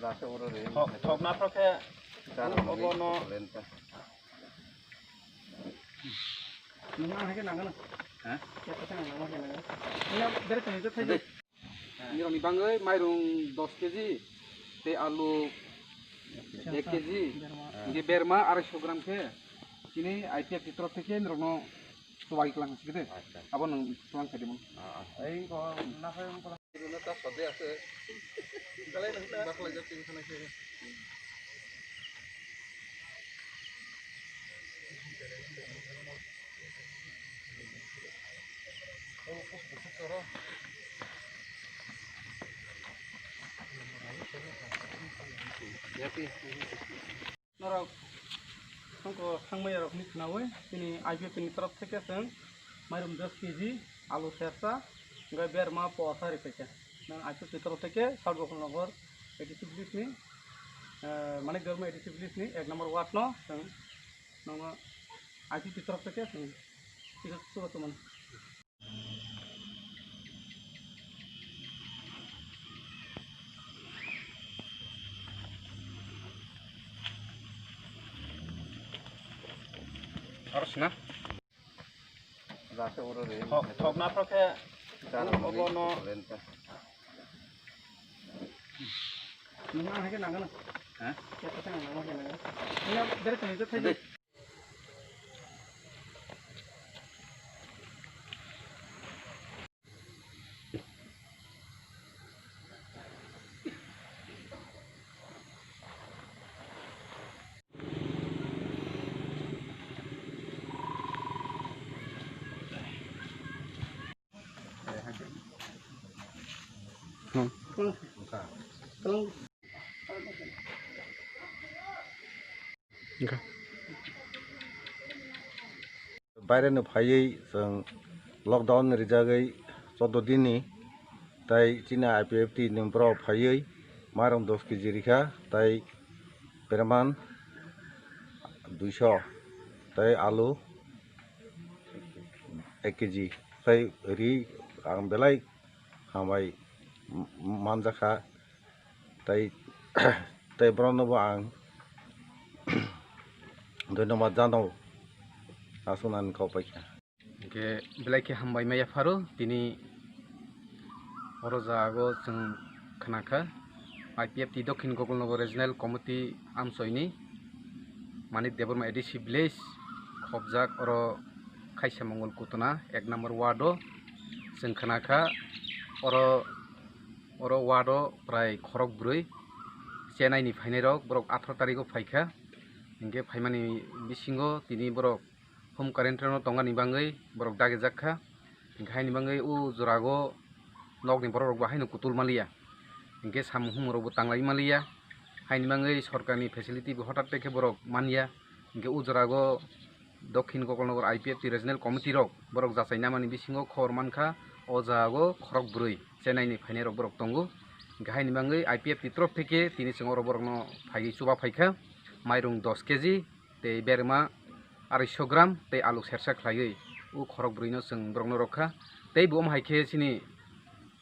Tongnai proke obono nang hake nangan ha kata nang nama kena ini dari tadi itu saja ini orang dibangai mairung 10 kg te alu 1 kg ini berma 200 gram ke sini Ipft di terus ke Rokno Chuba iklan gitu apa nang tuang tadi mon ai ko napa yang kalau itu tas sode ase kalau nang bakal jadi sana ke Norok, tunggu tangmai rok ni kenawai. Ini Ipft ini terus sekian seng, marum 10 kg, alu sersa, enggak biar ma puasa repeke. Nang Ipft terus sekian, saldo nomor edisi blis ni, mana germa edisi blis ni, 1 nomor Rokno, seng, nama Ipft terus sekian seng, itu suatu teman. Harus na? Tongnai proke obono nang hake nangan ha kata nang nama kena ini dari tadi itu saja বাইরে ফাইयै जों lockdown रिजागै 14 दिननि ताई चिना Ipft नम्बराव फाइयै माइरं 10 kg रिखा ताई बेरमान 200 ताई आलु 1 kg ताई रि आं बेलाय हामाय मानजाखा ताई ताई ब्रनबो आं धन्यवाद जानाव asunan kau pakai. Oke, belai ke hambai maya faru, tini oroza ago seng kenaka, Ipft Dokhin Gogolnogo Regional Committee amso ini, manit deborma edisi blaze, khobjak oro kaisa mongol kutuna, 1 nomor wado, seng kenaka, oro wado prai Khorok Bwrwi, Chennai ni fainai rok, borok 18 tariko faika, hingke faimani bisingo tini borok home quarantine tonga ni bangai borok dage jakha hingkai ni bangai u jorago nok ni borok bahai no kutul malia hingke samuhum rok tanglai malia haini bangai sarkar ni facility bi hotat teke borok mania hingke u jorago Dokhin Gogolnogo Ipft Regional Committee rok borok jasai namani bisingo khor mankha o jago Khorok Bwrwi Chennai ni phainai rok borok tongo hingke haini bangai Ipft trof teke tini singo borok no phai Chuba phaikha mairung 10 kg te berma 200 gram te alu sersa khlaiui u Khorok Bwrwi no seng brongno rokha tei bom haike sini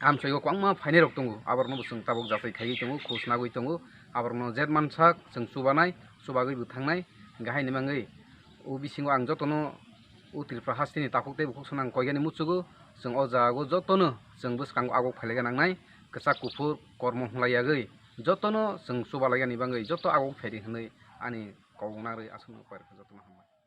amsoigo kwangma phainai rok tongo aborno seng tabok jasai khai tongo khusnagui tongo aborno jetman sak seng subanai subagui buthangnai gahaini mangai u bisingo ang jotono u tilpra hastini tapokte bukhsonang koigani muchugo seng o jago jotono seng bwskango agok phailaga nangnai kchak kufur kormo hlaiagui jotono seng subalagani bangai joto agok phairi hnai ani kognagrui asung upai jotono hambai.